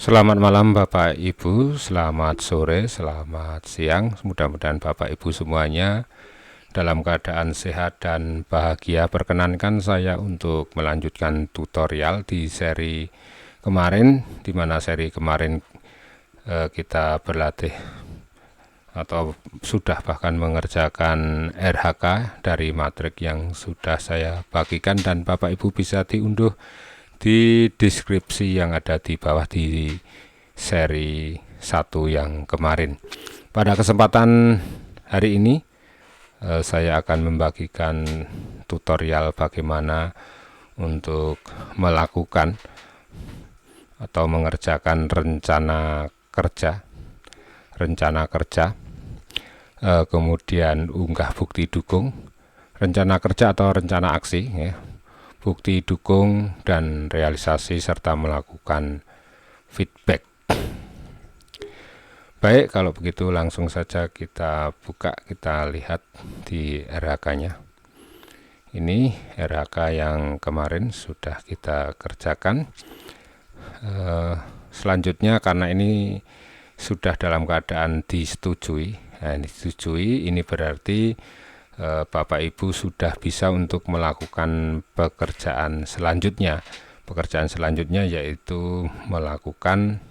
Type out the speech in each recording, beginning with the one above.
Selamat malam Bapak Ibu, selamat sore, selamat siang. Mudah-mudahan Bapak Ibu semuanya dalam keadaan sehat dan bahagia. Perkenankan saya untuk melanjutkan tutorial di seri kemarin, di mana seri kemarin kita berlatih atau sudah bahkan mengerjakan RHK dari matrik yang sudah saya bagikan, dan Bapak Ibu bisa diunduh di deskripsi yang ada di bawah di seri 1 yang kemarin. Pada kesempatan hari ini saya akan membagikan tutorial bagaimana untuk melakukan atau mengerjakan rencana kerja, kemudian unggah bukti dukung, rencana kerja atau rencana aksi, ya, bukti dukung dan realisasi, serta melakukan feedback. Baik, kalau begitu langsung saja kita buka, kita lihat di RHK-nya. Ini RHK yang kemarin sudah kita kerjakan. Selanjutnya, karena ini sudah dalam keadaan disetujui, ini berarti Bapak Ibu sudah bisa untuk melakukan pekerjaan selanjutnya. Pekerjaan selanjutnya yaitu melakukan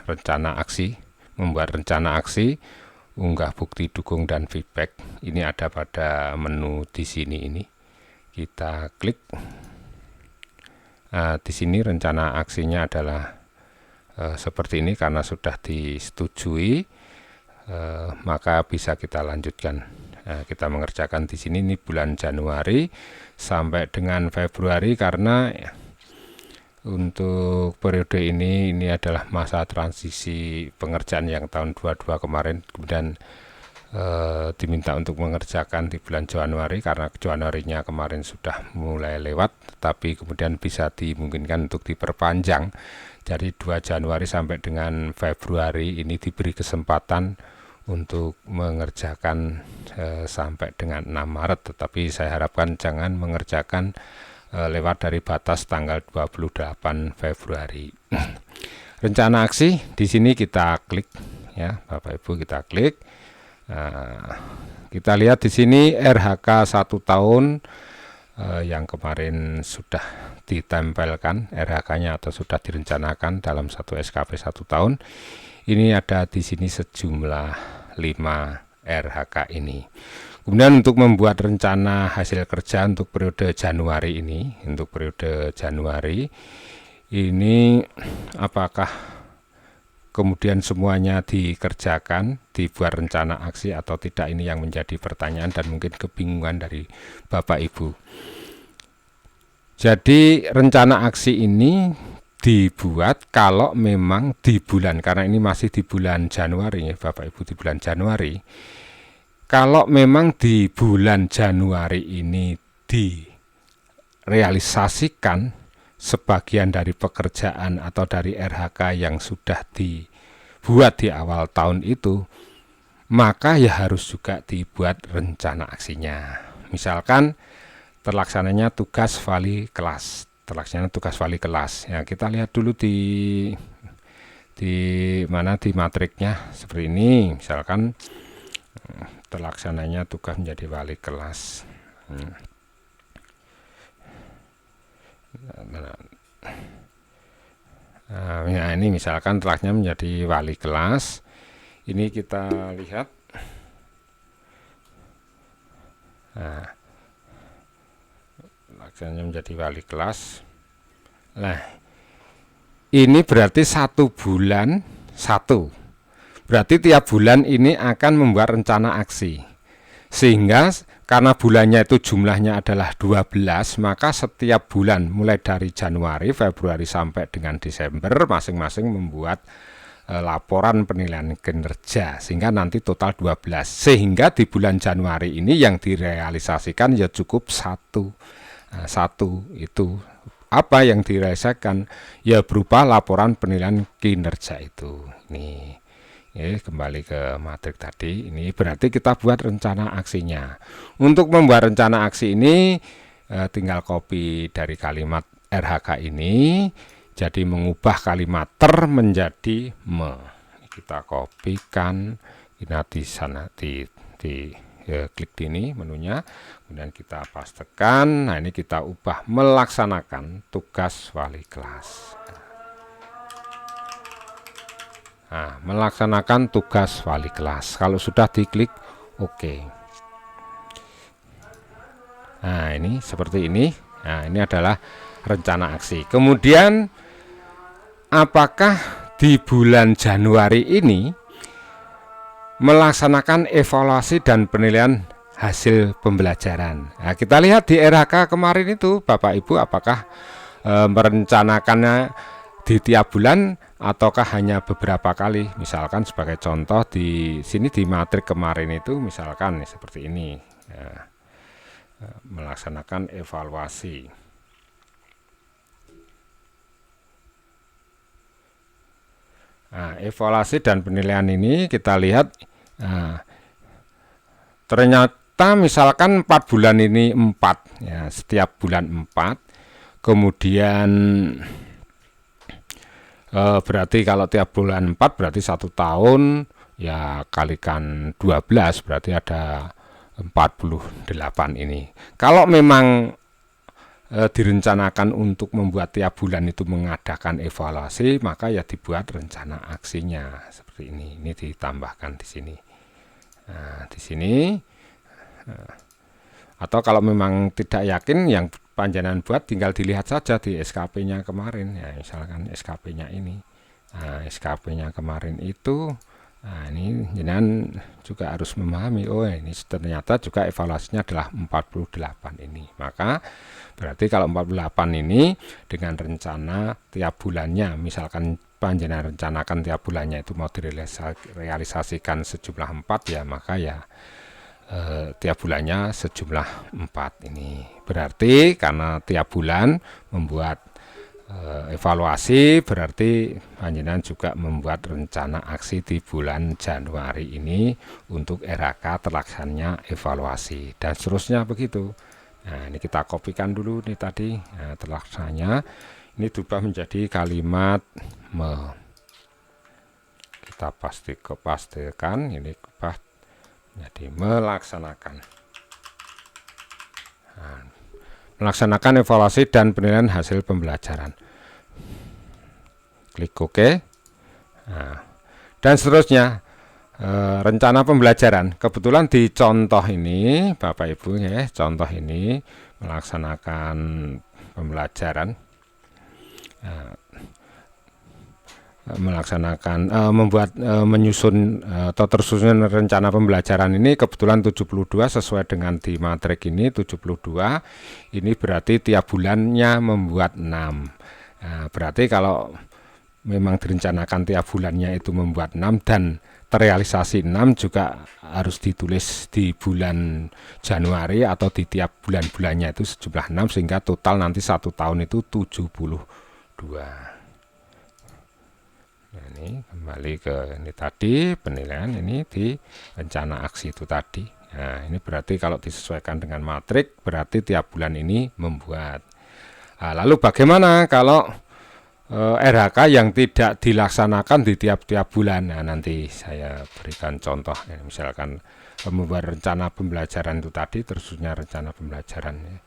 rencana aksi, membuat rencana aksi, unggah bukti dukung dan feedback. Ini ada pada menu di sini ini. Kita klik. Di sini rencana aksinya adalah seperti ini. Karena sudah disetujui, maka bisa kita lanjutkan. Kita mengerjakan di sini ini bulan Januari sampai dengan Februari, karena untuk periode ini adalah masa transisi pengerjaan yang tahun 22 kemarin, kemudian diminta untuk mengerjakan di bulan Januari karena Januarinya kemarin sudah mulai lewat, tapi kemudian bisa dimungkinkan untuk diperpanjang. Jadi 2 Januari sampai dengan Februari ini diberi kesempatan untuk mengerjakan sampai dengan 6 Maret, tetapi saya harapkan jangan mengerjakan lewat dari batas tanggal 28 Februari. Rencana aksi di sini kita klik, ya Bapak Ibu, kita klik. Kita lihat di sini RHK 1 tahun yang kemarin sudah ditempelkan RHK-nya atau sudah direncanakan dalam satu SKP 1 tahun. Ini ada di sini sejumlah 5 RHK ini. Kemudian untuk membuat rencana hasil kerja untuk periode Januari ini, ini apakah kemudian semuanya dikerjakan, dibuat rencana aksi atau tidak, ini yang menjadi pertanyaan dan mungkin kebingungan dari Bapak Ibu. Jadi rencana aksi ini dibuat kalau memang di bulan, karena ini masih di bulan Januari ya Bapak Ibu, di bulan Januari. Kalau memang di bulan Januari ini direalisasikan sebagian dari pekerjaan atau dari RHK yang sudah dibuat di awal tahun itu, maka ya harus juga dibuat rencana aksinya. Misalkan terlaksananya tugas wali kelas, ya, kita lihat dulu di mana di matriknya seperti ini. Misalkan terlaksananya tugas menjadi wali kelas. Nah, ini misalkan terlaksananya menjadi wali kelas. Ini kita lihat. Nah, terlaksananya menjadi wali kelas. Nah, ini berarti 1 bulan 1. Berarti tiap bulan ini akan membuat rencana aksi. Sehingga karena bulannya itu jumlahnya adalah 12, maka setiap bulan mulai dari Januari, Februari sampai dengan Desember masing-masing membuat laporan penilaian kinerja, sehingga nanti total 12. Sehingga di bulan Januari ini yang direalisasikan ya cukup satu itu. Apa yang direalisasikan? Ya berupa laporan penilaian kinerja itu. Nih. Kembali ke matrik tadi, ini berarti kita buat rencana aksinya. Untuk membuat rencana aksi ini tinggal copy dari kalimat RHK ini, Jadi mengubah kalimat ter menjadi me. Kita kopikan, kita di sana klik di ini menunya, kemudian kita pastekan. Nah, ini kita ubah melaksanakan tugas wali kelas. Nah, melaksanakan tugas wali kelas. Kalau sudah diklik oke. Nah, ini seperti ini. Nah, ini adalah rencana aksi. Kemudian apakah di bulan Januari ini melaksanakan evaluasi dan penilaian hasil pembelajaran? Nah, kita lihat di RHK kemarin itu Bapak Ibu apakah merencanakannya di tiap bulan ataukah hanya beberapa kali. Misalkan sebagai contoh di sini di matrik kemarin itu misalkan seperti ini, ya, melaksanakan evaluasi. Nah, evaluasi dan penilaian ini kita lihat, ternyata misalkan 4 bulan ini 4, ya, setiap bulan 4, kemudian berarti kalau tiap bulan 4 berarti 1 tahun, ya kalikan 12 berarti ada 48 ini. Kalau memang direncanakan untuk membuat tiap bulan itu mengadakan evaluasi, maka ya dibuat rencana aksinya seperti ini. Ini ditambahkan di sini. Nah, di sini. Atau kalau memang tidak yakin, yang panjenengan buat tinggal dilihat saja di SKP-nya kemarin, ya, misalkan SKP-nya ini. Nah, SKP-nya kemarin itu, nah, ini jenengan juga harus memahami, oh ini ternyata juga evaluasinya adalah 48 ini. Maka berarti kalau 48 ini dengan rencana tiap bulannya, misalkan panjenengan rencanakan tiap bulannya itu mau direalisasikan sejumlah 4, ya maka ya tiap bulannya sejumlah 4 ini. Berarti karena tiap bulan membuat evaluasi, berarti panjenengan juga membuat rencana aksi di bulan Januari ini untuk RHK terlaksananya evaluasi dan seterusnya begitu. Nah, ini kita kopikan dulu nih tadi, nah, terlaksananya ini berubah menjadi kalimat kita pastikan ini ubah jadi melaksanakan. Nah, melaksanakan evaluasi dan penilaian hasil pembelajaran. Klik OK. Nah, dan seterusnya rencana pembelajaran. Kebetulan di contoh ini Bapak Ibu, ya, contoh ini melaksanakan pembelajaran, menyusun atau tersusun rencana pembelajaran ini kebetulan 72 sesuai dengan di matrik ini 72. Ini berarti tiap bulannya membuat 6. Nah, berarti kalau memang direncanakan tiap bulannya itu membuat 6 dan terrealisasi 6 juga harus ditulis di bulan Januari atau di tiap bulan-bulannya itu sejumlah 6 sehingga total nanti 1 tahun itu 72. Nah, ini kembali ke ini tadi penilaian ini di rencana aksi itu tadi. Nah, ini berarti kalau disesuaikan dengan matrik berarti tiap bulan ini membuat. Nah, lalu bagaimana kalau RHK yang tidak dilaksanakan di tiap-tiap bulan? Nah, nanti saya berikan contoh, ya, misalkan membuat rencana pembelajaran itu tadi, terusnya rencana pembelajaran. Nah,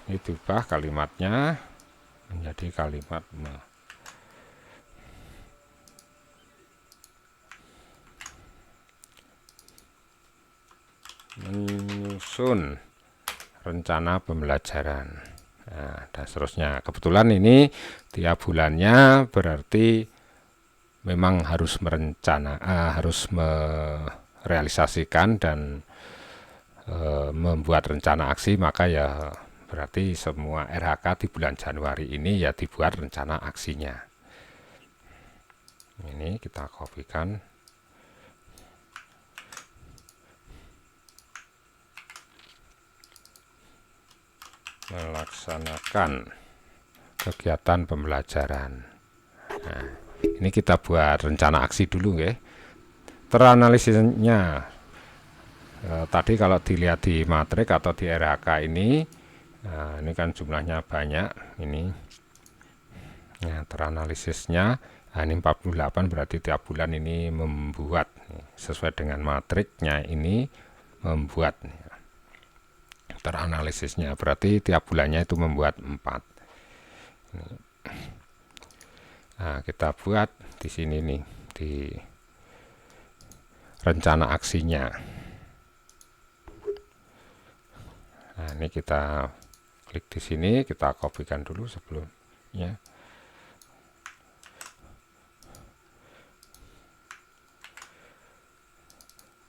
ini diubah kalimatnya menjadi kalimat menyusun rencana pembelajaran. Nah, dan seterusnya. Kebetulan ini tiap bulannya berarti memang harus harus merealisasikan dan membuat rencana aksi, maka ya berarti semua RHK di bulan Januari ini ya dibuat rencana aksinya. Ini kita kopikan. Melaksanakan kegiatan pembelajaran. Nah, ini kita buat rencana aksi dulu, ya. Teranalisisnya tadi kalau dilihat di matrik atau di RHK ini, nah, ini kan jumlahnya banyak ini. Nah, teranalisisnya, nah ini 48 berarti tiap bulan ini membuat, sesuai dengan matriknya ini membuat. Teranalisisnya berarti tiap bulannya itu membuat 4. Nah, kita buat di sini nih, di rencana aksinya. Nah, ini kita klik di sini, kita kopikan dulu sebelumnya.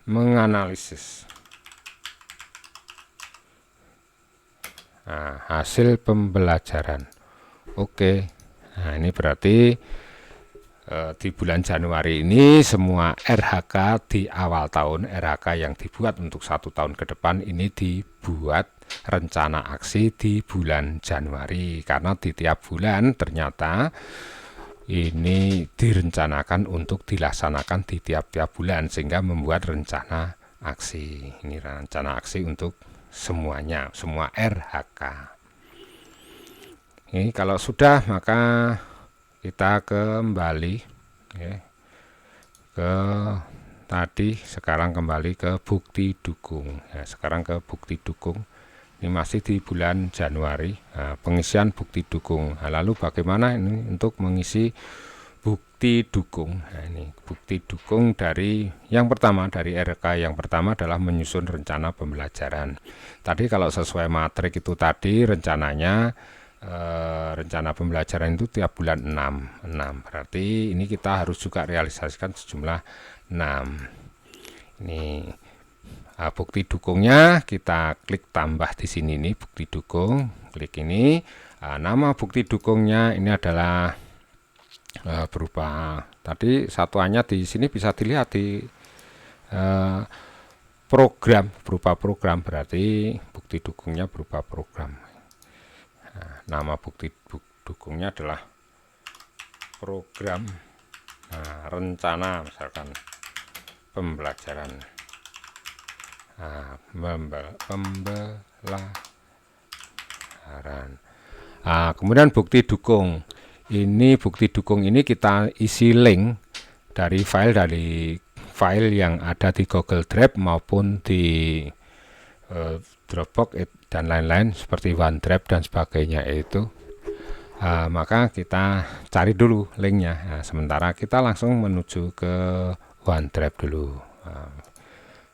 Menganalisis. Nah, hasil pembelajaran. Oke. Nah, ini berarti di bulan Januari ini semua RHK di awal tahun, RHK yang dibuat untuk 1 tahun ke depan ini dibuat rencana aksi di bulan Januari, karena di tiap bulan ternyata ini direncanakan untuk dilaksanakan di tiap-tiap bulan, sehingga membuat rencana aksi. Ini rencana aksi untuk semuanya, semua RHK. Ini kalau sudah, maka kita kembali ke tadi, sekarang kembali ke bukti dukung. Sekarang ke bukti dukung. Ini masih di bulan Januari, pengisian bukti dukung. Lalu bagaimana ini untuk mengisi bukti dukung? Ini bukti dukung dari yang pertama, dari RK yang pertama adalah menyusun rencana pembelajaran. Tadi kalau sesuai matrik itu tadi rencananya, rencana pembelajaran itu tiap bulan 6. Berarti ini kita harus juga realisasikan sejumlah 6. Ini bukti dukungnya, kita klik tambah di sini nih, bukti dukung, klik ini. Nama bukti dukungnya ini adalah berupa tadi satuannya di sini bisa dilihat di program, berupa program, berarti bukti dukungnya berupa program. Nama bukti dukungnya adalah program rencana, misalkan pembelajaran, pembelajaran. Kemudian bukti dukung ini, bukti dukung ini kita isi link dari file yang ada di Google Drive maupun di Dropbox dan lain-lain seperti OneDrive dan sebagainya itu. Maka kita cari dulu linknya. Sementara kita langsung menuju ke OneDrive dulu.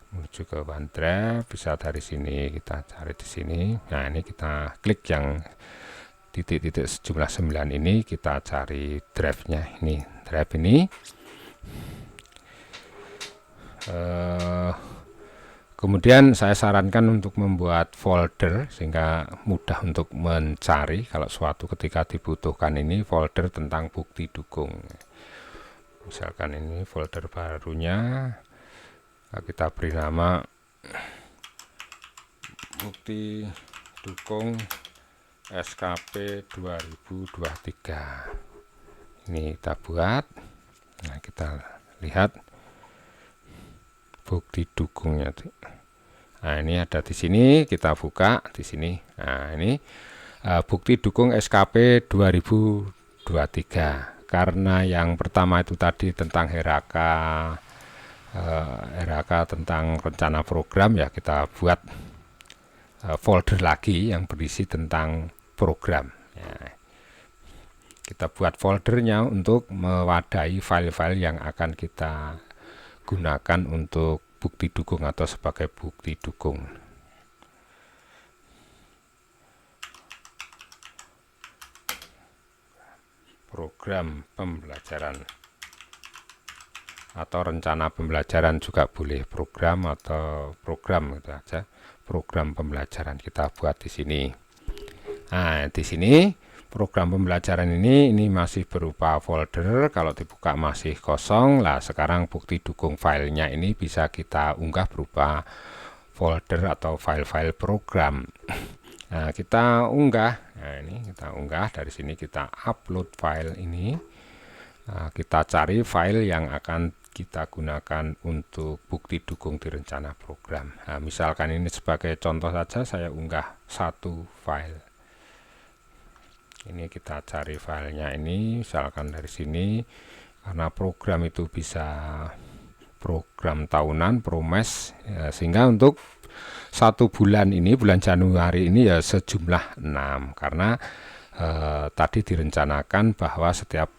Menuju ke OneDrive bisa dari sini, kita cari di sini. Nah, ini kita klik yang titik-titik sejumlah 9 ini, kita cari drive-nya. Ini drive ini. Kemudian saya sarankan untuk membuat folder sehingga mudah untuk mencari kalau suatu ketika dibutuhkan. Ini folder tentang bukti dukung. Misalkan ini folder barunya, kita beri nama bukti dukung SKP 2023. Ini kita buat. Nah, kita lihat bukti dukungnya. Nah, ini ada di sini, kita buka di sini. Nah, ini bukti dukung SKP 2023. Karena yang pertama itu tadi tentang RHK tentang rencana program, ya kita buat folder lagi yang berisi tentang program. Ya, kita buat foldernya untuk mewadahi file-file yang akan kita gunakan untuk bukti dukung atau sebagai bukti dukung. Program pembelajaran atau rencana pembelajaran juga boleh, program atau program gitu aja. Program pembelajaran kita buat di sini. Nah, di sini program pembelajaran ini masih berupa folder. Kalau dibuka masih kosong lah. Sekarang bukti dukung filenya ini bisa kita unggah berupa folder atau file-file program. Nah, kita unggah. Nah, ini kita unggah dari sini, kita upload file ini. Nah, kita cari file yang akan kita gunakan untuk bukti dukung di rencana program. Nah, misalkan ini sebagai contoh saja, saya unggah satu file. Ini kita cari filenya ini, misalkan dari sini, karena program itu bisa program tahunan, promes, ya, sehingga untuk 1 bulan ini, bulan Januari ini ya sejumlah 6, karena tadi direncanakan bahwa setiap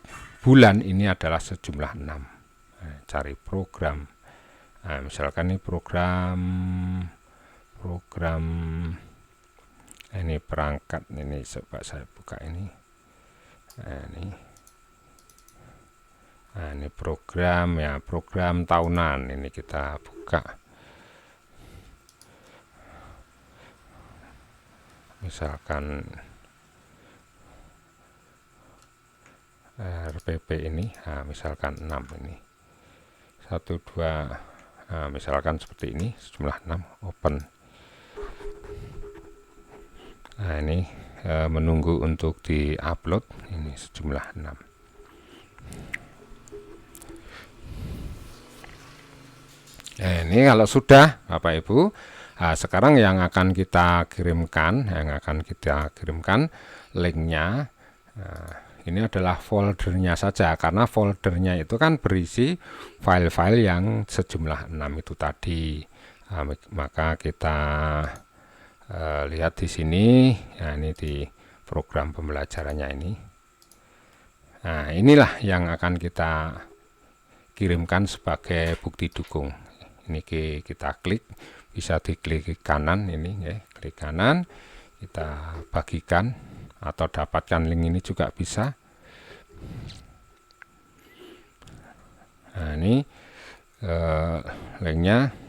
bulan ini adalah sejumlah 6. Cari program. Nah, misalkan ini program ini perangkat ini, coba saya buka ini. Nah, ini program ya, program tahunan, ini kita buka. Misalkan RPP ini, nah, misalkan 6 ini. 1 2, nah, misalkan seperti ini, sejumlah 6, open. Nah, ini menunggu untuk di-upload, ini sejumlah 6. Nah, ini kalau sudah Bapak Ibu, nah, sekarang yang akan kita kirimkan, linknya, nah, ini adalah foldernya saja, karena foldernya itu kan berisi file-file yang sejumlah 6 itu tadi. Nah, maka kita lihat di sini, ya, ini di program pembelajarannya ini. Nah, inilah yang akan kita kirimkan sebagai bukti dukung. Ini kita klik, bisa diklik kanan ini, ya, klik kanan, kita bagikan atau dapatkan link ini juga bisa. Nah, ini linknya.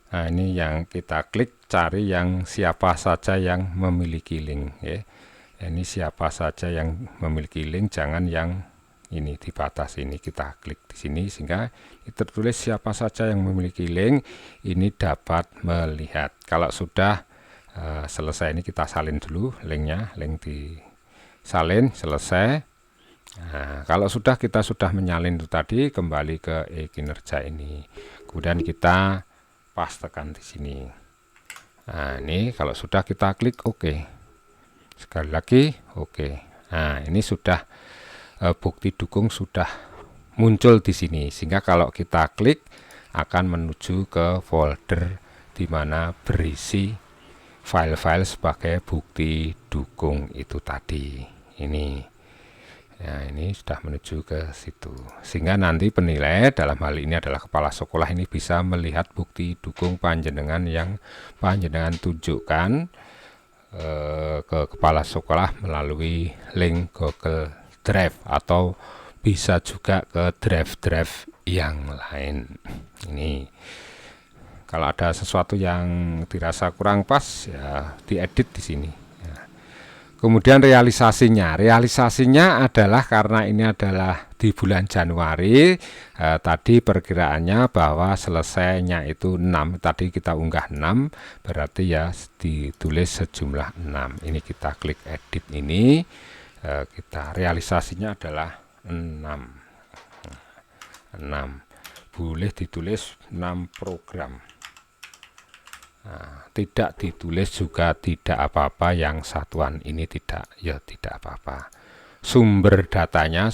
Nah, ini yang kita klik, cari yang siapa saja yang memiliki link, ya. Ini siapa saja yang memiliki link, jangan yang ini dibatasi. Ini kita klik di sini sehingga tertulis siapa saja yang memiliki link ini dapat melihat. Kalau sudah selesai, ini kita salin dulu linknya, link disalin, selesai. Nah, kalau kita sudah menyalin itu tadi, kembali ke e-kinerja ini, kemudian kita pastekan di sini. Nah, ini kalau sudah kita klik OK, sekali lagi OK. Nah, ini sudah bukti dukung sudah muncul di sini, sehingga kalau kita klik akan menuju ke folder di mana berisi file-file sebagai bukti dukung itu tadi. Ini, ya, ini sudah menuju ke situ, sehingga nanti penilai, dalam hal ini adalah kepala sekolah, ini bisa melihat bukti dukung panjenengan yang panjenengan tunjukkan ke kepala sekolah melalui link Google Drive, atau bisa juga ke drive-drive yang lain. Ini kalau ada sesuatu yang dirasa kurang pas, ya diedit di sini. Ya. Kemudian realisasinya adalah karena ini adalah di bulan Januari, tadi perkiraannya bahwa selesainya itu 6, tadi kita unggah 6, berarti ya ditulis sejumlah 6. Ini kita klik edit ini, kita realisasinya adalah 6. Boleh ditulis 6 program. Nah, tidak ditulis juga tidak apa-apa, yang satuan ini tidak, ya tidak apa-apa. Sumber datanya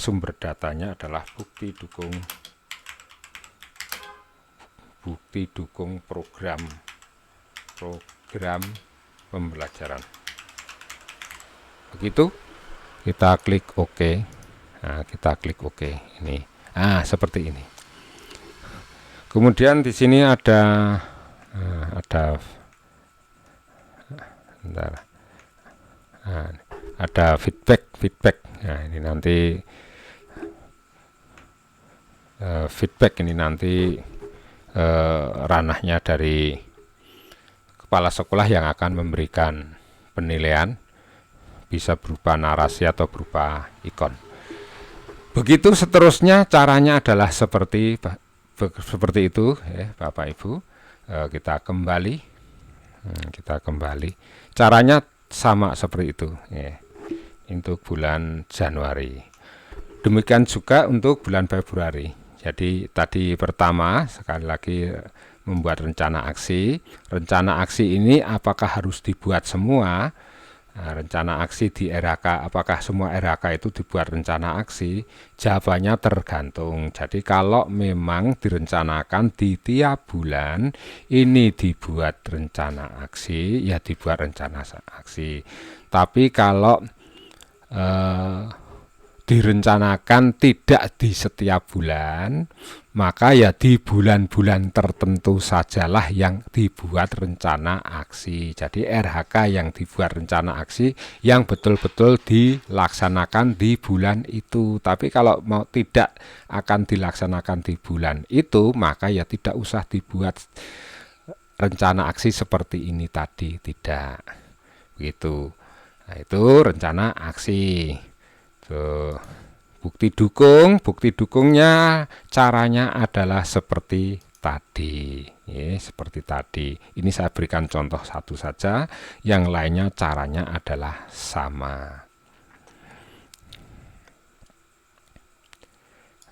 adalah bukti dukung program pembelajaran. Begitu, kita klik OK. Nah, kita klik OK ini. Nah, seperti ini. Kemudian di sini ada feedback. Nah, ini nanti feedback ini nanti ranahnya dari kepala sekolah yang akan memberikan penilaian, bisa berupa narasi atau berupa ikon. Begitu seterusnya, caranya adalah seperti itu, ya, Bapak Ibu. Kita kembali, caranya sama seperti itu, ya, untuk bulan Januari. Demikian juga untuk bulan Februari. Jadi tadi pertama, sekali lagi, membuat rencana aksi. Rencana aksi ini apakah harus dibuat semua Rencana aksi di RHK, apakah semua RHK itu dibuat rencana aksi? Jawabannya tergantung. Jadi kalau memang direncanakan di tiap bulan ini dibuat rencana aksi, ya dibuat rencana aksi. Tapi kalau direncanakan tidak di setiap bulan, maka ya di bulan-bulan tertentu sajalah yang dibuat rencana aksi. Jadi RHK yang dibuat rencana aksi yang betul-betul dilaksanakan di bulan itu. Tapi kalau mau tidak akan dilaksanakan di bulan itu, maka ya tidak usah dibuat rencana aksi seperti ini tadi, tidak. Begitu. Nah, itu rencana aksi. Tuh. Bukti dukungnya caranya adalah seperti tadi, ya, seperti tadi. Ini saya berikan contoh satu saja, yang lainnya caranya adalah sama.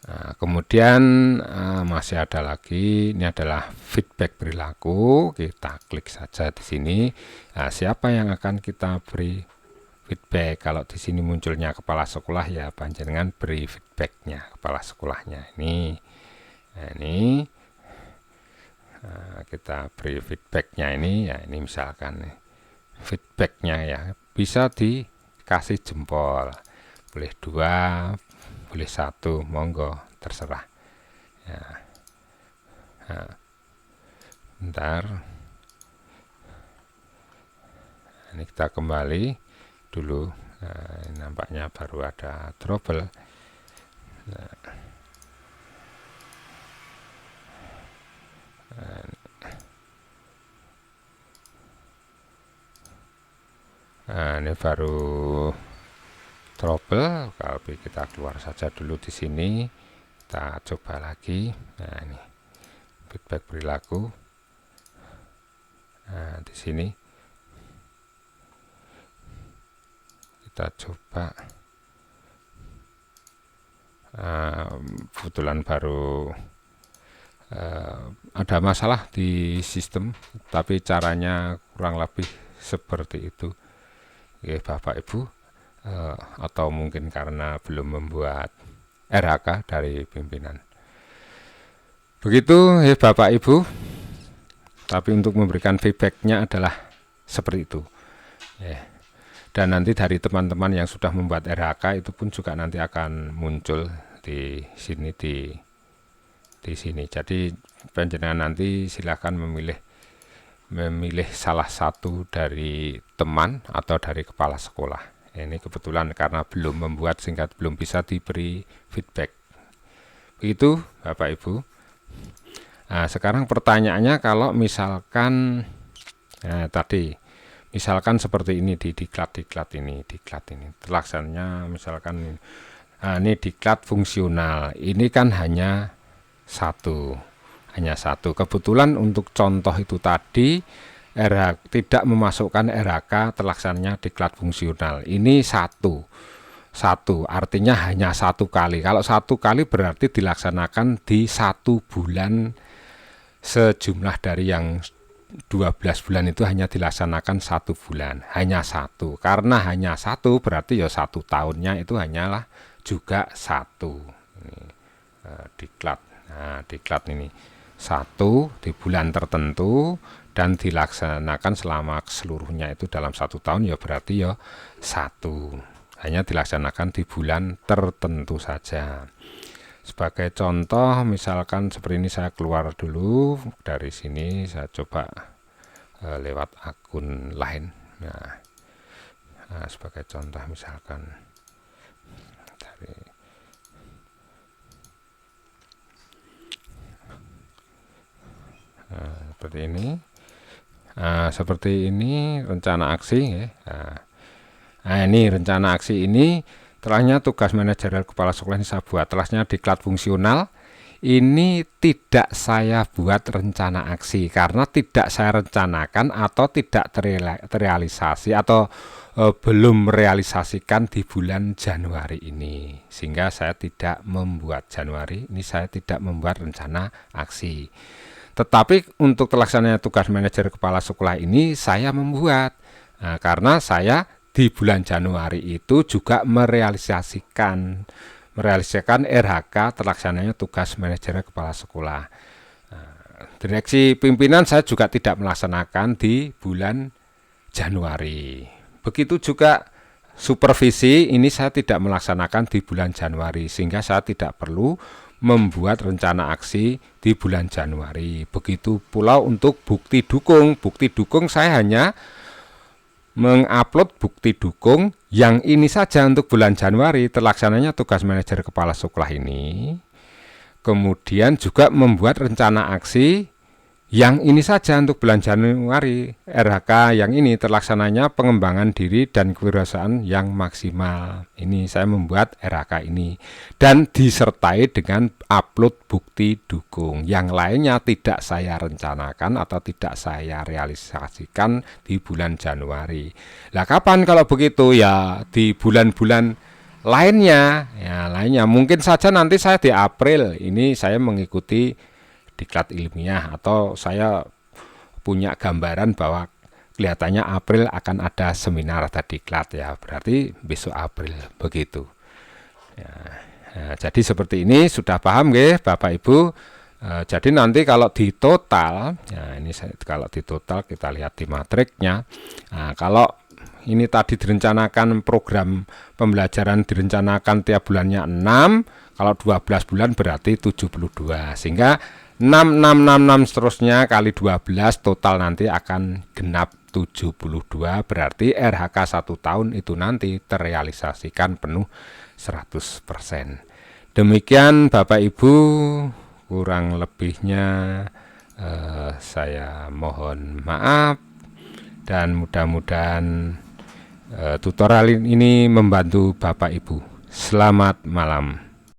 Nah, kemudian masih ada lagi, ini adalah feedback perilaku. Kita klik saja di sini. Nah, siapa yang akan kita beri feedback? Kalau di sini munculnya kepala sekolah, ya panjenengan beri feedbacknya kepala sekolahnya ini. Nah, ini kita beri feedbacknya ini, ya ini misalkan feedbacknya ya bisa dikasih jempol, boleh 2, boleh 1, monggo terserah. Ya. Nah, bentar. Ini kita kembali dulu. Nah, nampaknya baru ada trouble. Nah, ini baru trouble. Kalau kita keluar saja dulu di sini, kita coba lagi. Nah, ini feedback perilaku. Nah, di sini kita coba. Kebetulan baru ada masalah di sistem, tapi caranya kurang lebih seperti itu. Oke, Bapak Ibu, atau mungkin karena belum membuat RHK dari pimpinan. Begitu ya Bapak Ibu. Tapi untuk memberikan feedbacknya adalah seperti itu. Ya. Dan nanti dari teman-teman yang sudah membuat RHK itu pun juga nanti akan muncul di sini di sini. Jadi panjenengan nanti silakan memilih salah satu dari teman atau dari kepala sekolah. Ini kebetulan karena belum membuat sehingga belum bisa diberi feedback. Begitu Bapak Ibu. Nah, sekarang pertanyaannya kalau misalkan tadi misalkan seperti ini di diklat ini terlaksananya misalkan ini diklat fungsional, ini kan hanya satu. Kebetulan untuk contoh itu tadi tidak memasukkan RHK terlaksananya diklat fungsional, ini satu artinya hanya 1 kali. Kalau 1 kali berarti dilaksanakan di 1 bulan, sejumlah dari yang 12 bulan itu hanya dilaksanakan 1 bulan, hanya 1. Karena hanya 1 berarti ya 1 tahunnya itu hanyalah juga 1. Ini, diklat. Nah, diklat ini 1 di bulan tertentu dan dilaksanakan selama seluruhnya itu dalam 1 tahun, ya berarti ya 1. Hanya dilaksanakan di bulan tertentu saja. Sebagai contoh, misalkan seperti ini, saya keluar dulu dari sini, saya coba lewat akun lain. Nah, sebagai contoh misalkan dari seperti ini. Seperti ini rencana aksi ya. Ini rencana aksi ini telahnya tugas manajerial kepala sekolah ini saya buat. Telahnya diklat fungsional ini tidak saya buat rencana aksi karena tidak saya rencanakan atau tidak terrealisasi atau belum merealisasikan di bulan Januari ini, sehingga saya tidak membuat Januari ini, saya tidak membuat rencana aksi. Tetapi untuk terlaksananya tugas manajer kepala sekolah ini saya membuat, karena saya di bulan Januari itu juga merealisasikan RHK terlaksananya tugas manajer kepala sekolah. Direksi pimpinan saya juga tidak melaksanakan di bulan Januari. Begitu juga supervisi ini saya tidak melaksanakan di bulan Januari, sehingga saya tidak perlu membuat rencana aksi di bulan Januari. Begitu pula untuk bukti dukung. Bukti dukung saya hanya mengupload bukti dukung yang ini saja untuk bulan Januari terlaksananya tugas manajer kepala sekolah ini. Kemudian juga membuat rencana aksi yang ini saja untuk bulan Januari. RHK yang ini terlaksananya pengembangan diri dan kewirausahaan yang maksimal. Ini saya membuat RHK ini dan disertai dengan upload bukti dukung. Yang lainnya tidak saya rencanakan atau tidak saya realisasikan di bulan Januari. Lah kapan kalau begitu? Ya di bulan-bulan lainnya. Ya lainnya mungkin saja nanti saya di April ini saya mengikuti diklat ilmiah, atau saya punya gambaran bahwa kelihatannya April akan ada seminar tadi diklat, ya berarti besok April begitu ya. Nah, jadi seperti ini sudah paham nggih Bapak Ibu. Jadi nanti kalau di total ya, ini kalau di total kita lihat di matriknya. Nah, kalau ini tadi direncanakan program pembelajaran direncanakan tiap bulannya 6, kalau 12 bulan berarti 72, sehingga 6 seterusnya kali 12 total nanti akan genap 72, berarti RHK 1 tahun itu nanti terrealisasikan penuh 100%. Demikian Bapak Ibu, kurang lebihnya saya mohon maaf, dan mudah-mudahan tutorial ini membantu Bapak Ibu. Selamat malam.